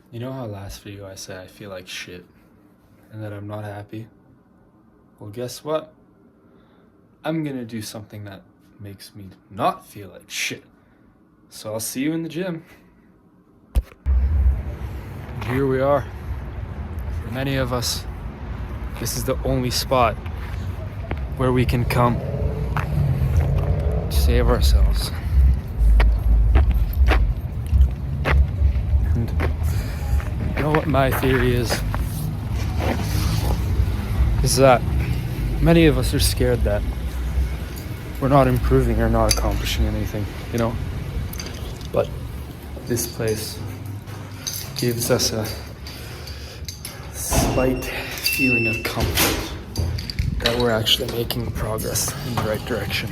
You know how last video I said I feel like shit and that I'm not happy? Well, guess what? I'm gonna do something that makes me not feel like shit. So I'll see you in the gym. Here we are. For many of us, this is the only spot where we can come to save ourselves. And you know what my theory is that many of us are scared that we're not improving or not accomplishing anything, you know? But this place gives us a slight feeling of comfort that we're actually making progress in the right direction.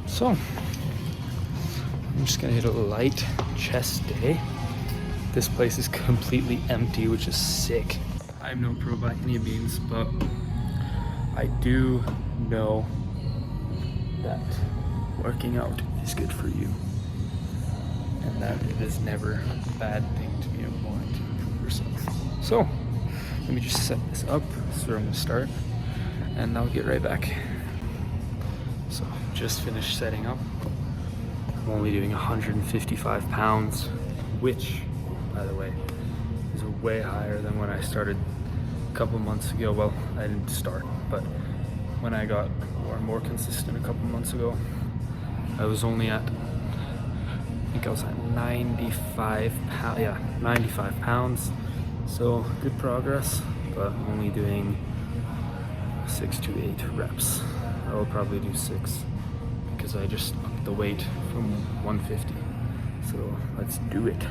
So, I'm just gonna hit a light chest day. This place is completely empty, which is sick. I'm no pro by any means, but I do know that working out is good for you, and that it is never a bad thing to be wanting to improve yourself. So, let me just set this up. So I'm gonna start, and I'll get right back. So, just finished setting up. I'm only doing 155 pounds, which, by the way, is way higher than when I started a couple months ago. Well, I didn't start, but when I got more consistent a couple months ago, I was only at, I think I was at 95 pounds. Yeah, 95 pounds. So good progress, but only doing 6 to 8 reps. I will probably do 6 because I just upped the weight from 150. So let's do it.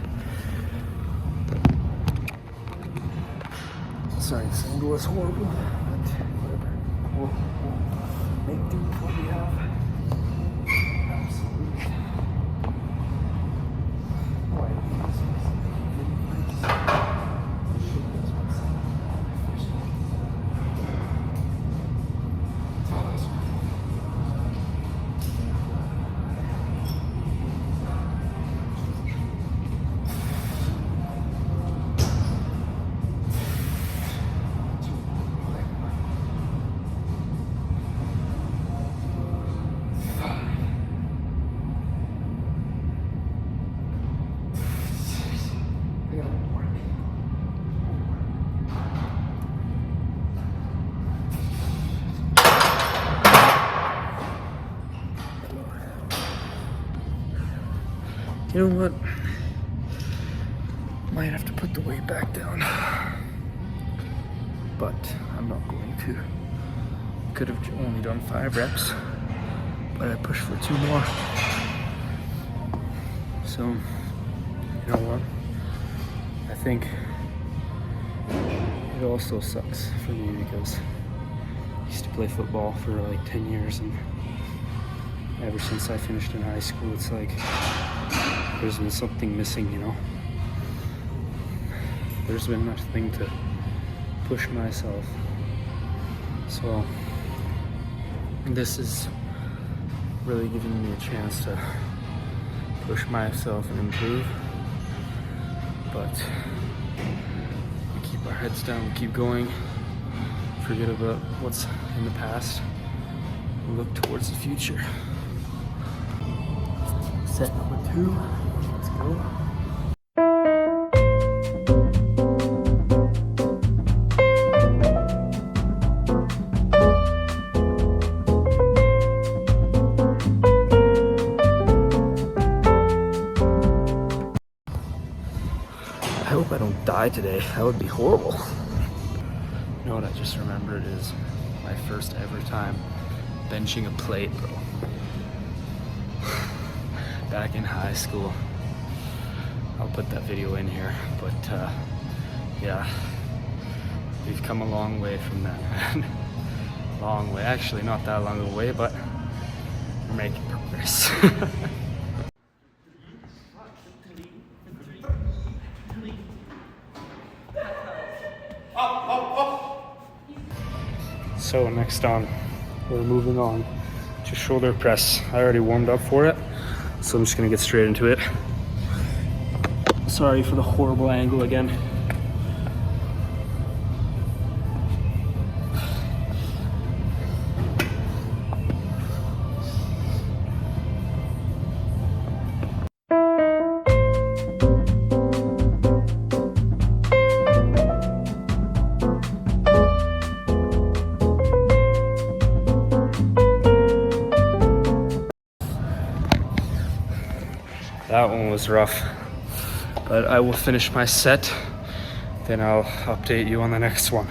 Sorry, this angle is horrible, but whatever. We'll make do with what we have. Absolutely. You know what? Might have to put the weight back down, but I'm not going to. Could have only done 5 reps, but I pushed for 2 more. So, you know what? I think it also sucks for me because I used to play football for like 10 years, and ever since I finished in high school, it's like there's been something missing, you know? There's been nothing to push myself. So this is really giving me a chance to push myself and improve. But we keep our heads down, we keep going, forget about what's in the past, and look towards the future. Set number 2, let's go. I hope I don't die today. That would be horrible. You know what I just remembered is my first ever time benching a plate, bro. Back in high school. I'll put that video in here, but yeah, we've come a long way from that, man. Long way. Actually, not that long away, but we're making progress. So next on, we're moving on to shoulder press. I already warmed up for it, so I'm just gonna get straight into it. Sorry for the horrible angle again. That one was rough, but I will finish my set, then I'll update you on the next one.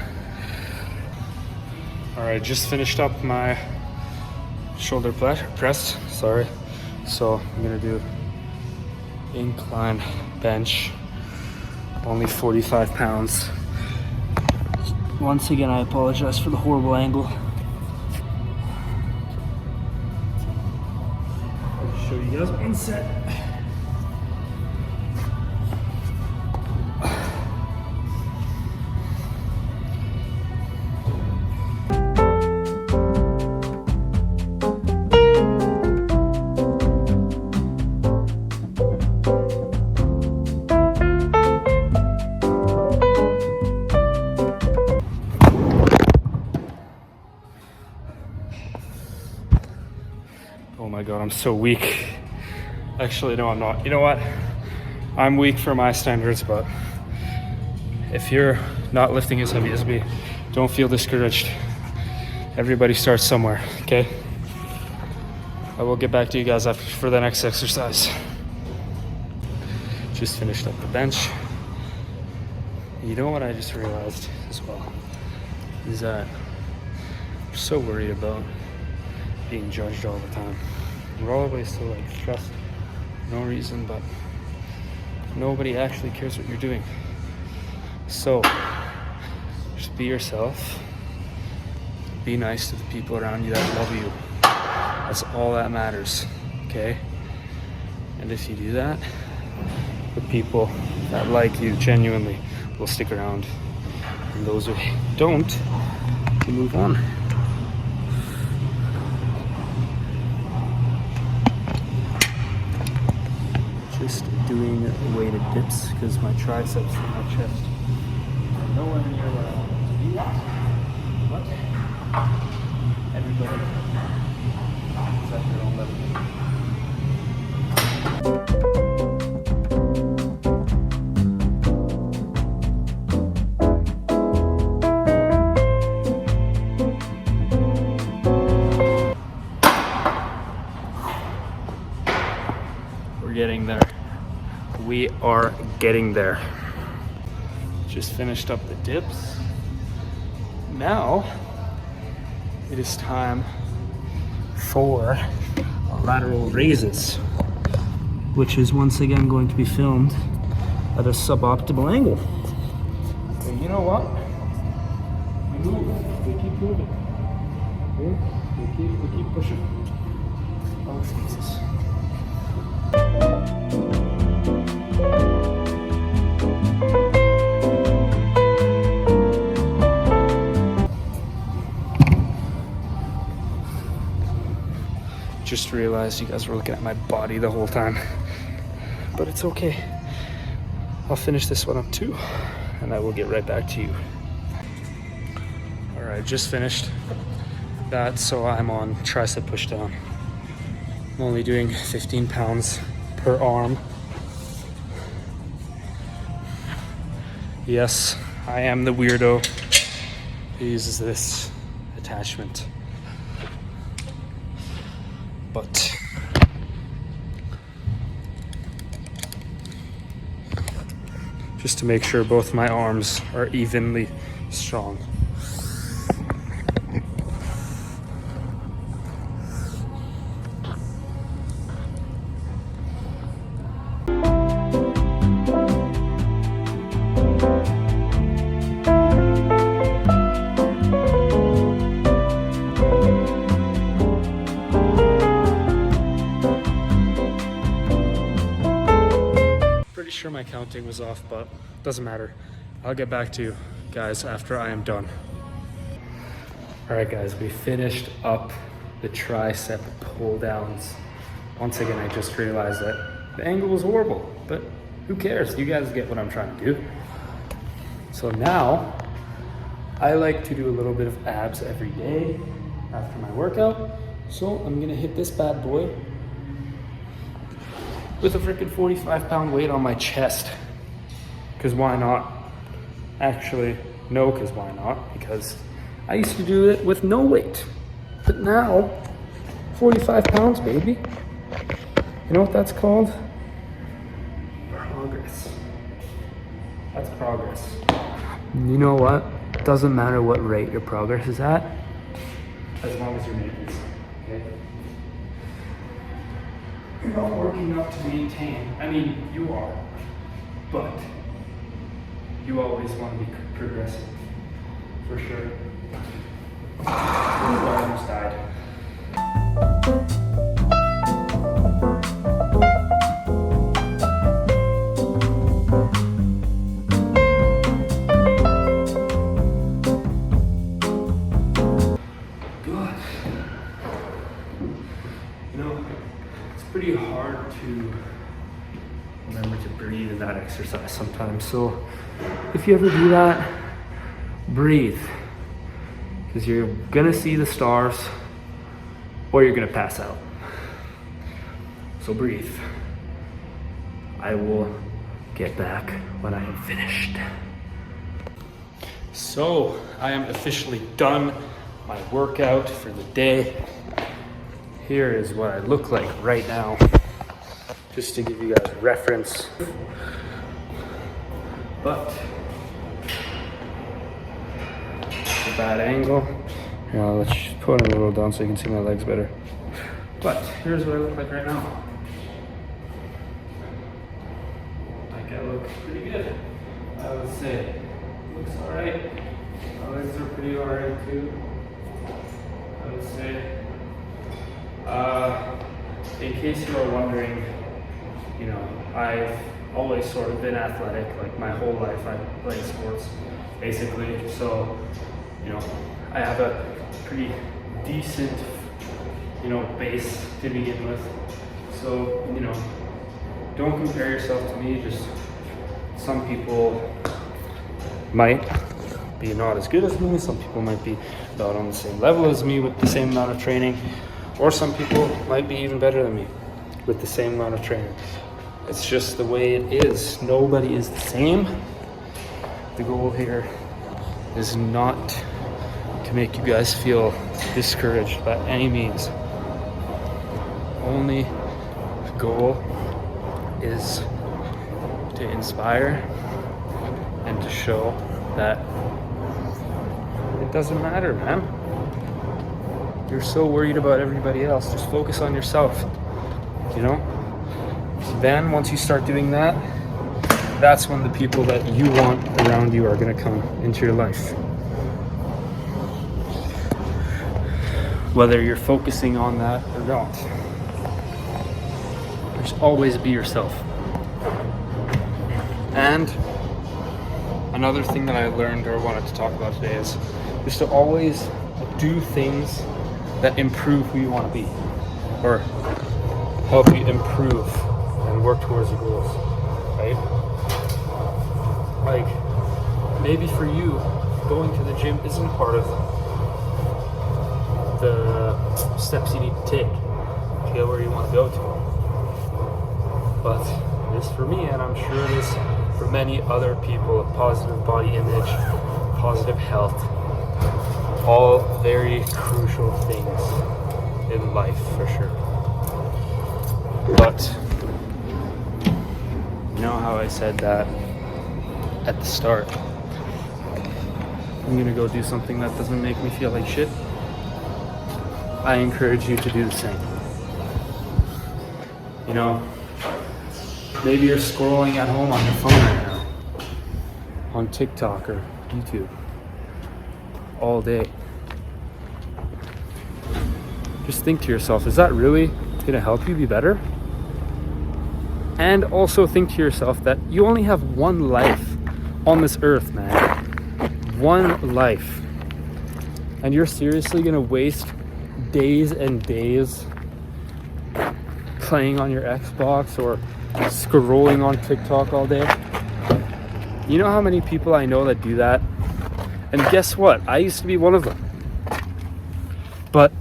All right, just finished up my shoulder press, sorry. So I'm gonna do incline bench, only 45 pounds. Once again, I apologize for the horrible angle. I'll show you guys one set. Oh my God, I'm so weak. Actually, no, I'm not. You know what? I'm weak for my standards, but if you're not lifting as heavy as me, don't feel discouraged. Everybody starts somewhere, okay? I will get back to you guys after for the next exercise. Just finished up the bench. You know what I just realized as well? Is that I'm so worried about being judged all the time. We're always so like stressed, no reason, but nobody actually cares what you're doing. So just be yourself. Be nice to the people around you that love you. That's all that matters, okay? And if you do that, the people that like you genuinely will stick around. And those who don't, you move on. Just doing weighted dips because my triceps and my chest are nowhere near where I want them to be at. But everybody is at their own level. We're getting there. We are getting there. Just finished up the dips. Now it is time for lateral raises, which is once again going to be filmed at a suboptimal angle. And you know what? We move. We keep moving. Okay? We keep pushing. Oh, Jesus. Just realized you guys were looking at my body the whole time, but it's okay. I'll finish this one up too, and I will get right back to you. All right, just finished that, so I'm on tricep push down. I'm only doing 15 pounds per arm. Yes, I am the weirdo who uses this attachment. But just to make sure both my arms are evenly strong. Sure my counting was off, but doesn't matter. I'll get back to you guys after I am done. All right guys, we finished up the tricep pull downs. Once again, I just realized that the angle was horrible, but who cares? You guys get what I'm trying to do. So now I like to do a little bit of abs every day after my workout. So I'm gonna hit this bad boy with a freaking 45-pound weight on my chest. Cause why not? Actually, no, cause why not? Because I used to do it with no weight. But now, 45 pounds, baby. You know what that's called? Progress. That's progress. You know what? Doesn't matter what rate your progress is at, as long as you're making some, okay? You're not working out to maintain. I mean, you are, but you always want to be progressive, for sure. Ooh, I almost died. Good. You know, it's pretty hard to remember to breathe in that exercise sometimes. So if you ever do that, breathe. Because you're gonna see the stars or you're gonna pass out. So breathe. I will get back when I am finished. So I am officially done my workout for the day. Here is what I look like right now, just to give you guys a reference. But a bad angle. Yeah, let's just put it a little down so you can see my legs better. But here's what I look like right now. I think I look pretty good, I would say. Looks alright. My legs are pretty alright too, I would say. In case you are wondering, you know, I've always sort of been athletic, like my whole life I've played sports, basically. So, you know, I have a pretty decent, you know, base to begin with. So, you know, don't compare yourself to me. Just some people might be not as good as me. Some people might be about on the same level as me with the same amount of training. Or some people might be even better than me with the same amount of training. It's just the way it is. Nobody is the same. The goal here is not to make you guys feel discouraged by any means. Only goal is to inspire and to show that it doesn't matter, man. You're so worried about everybody else. Just focus on yourself, you know? Then once you start doing that, that's when the people that you want around you are gonna come into your life. Whether you're focusing on that or not. Just always be yourself. And another thing that I learned or wanted to talk about today is just to always do things that improve who you want to be, or help you improve and work towards your goals, right? Like, maybe for you, going to the gym isn't part of the steps you need to take to get where you want to go to. But it is for me, and I'm sure it is for many other people, a positive body image, positive health, all very crucial things in life, for sure. But you know how I said that at the start? I'm gonna go do something that doesn't make me feel like shit. I encourage you to do the same. You know, maybe you're scrolling at home on your phone right now, on TikTok or YouTube, all day. Just think to yourself, is that really gonna help you be better? And also think to yourself that you only have one life on this earth, man. One life. And you're seriously gonna waste days and days playing on your Xbox or scrolling on TikTok all day. You know how many people I know that do that? And guess what? I used to be one of them. But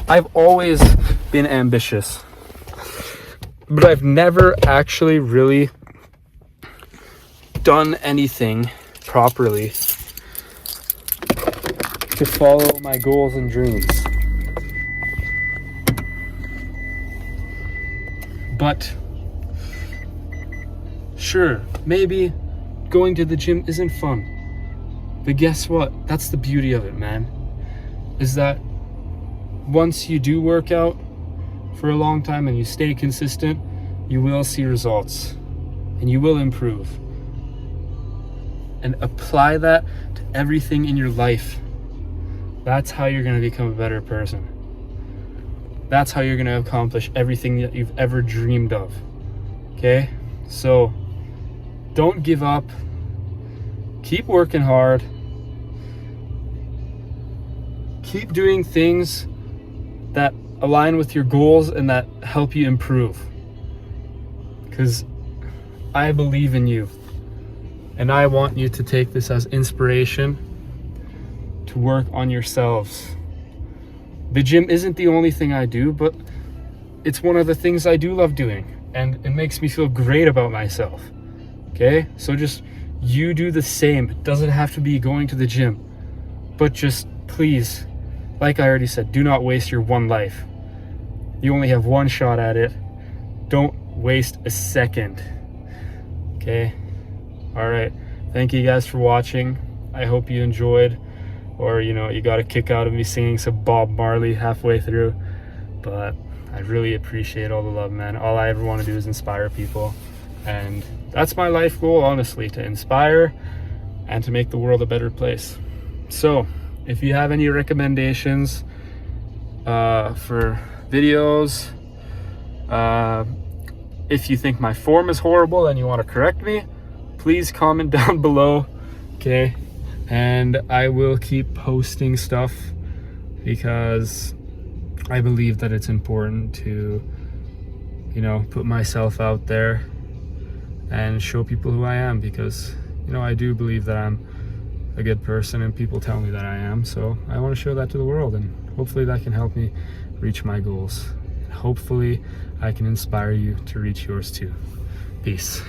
I've always been ambitious. But I've never actually really done anything properly to follow my goals and dreams. But sure, maybe going to the gym isn't fun. But guess what? That's the beauty of it, man. Is that once you do work out for a long time and you stay consistent, you will see results and you will improve. And apply that to everything in your life. That's how you're going to become a better person. That's how you're going to accomplish everything that you've ever dreamed of. Okay? So don't give up. Keep working hard. Keep doing things that align with your goals and that help you improve. Because I believe in you. And I want you to take this as inspiration to work on yourselves. The gym isn't the only thing I do, but it's one of the things I do love doing. And it makes me feel great about myself. Okay? So just you do the same. It doesn't have to be going to the gym. But just please, like I already said, do not waste your one life. You only have one shot at it. Don't waste a second. Okay? All right. Thank you guys for watching. I hope you enjoyed, or you got a kick out of me singing some Bob Marley halfway through. But I really appreciate all the love, man. All I ever want to do is inspire people. And that's my life goal, honestly, to inspire and to make the world a better place. So if you have any recommendations for videos, if you think my form is horrible and you want to correct me, please comment down below. Okay? And I will keep posting stuff because I believe that it's important to, put myself out there and show people who I am, because, I do believe that I'm a good person and people tell me that I am. So I want to show that to the world, and hopefully that can help me reach my goals. And hopefully I can inspire you to reach yours too. Peace.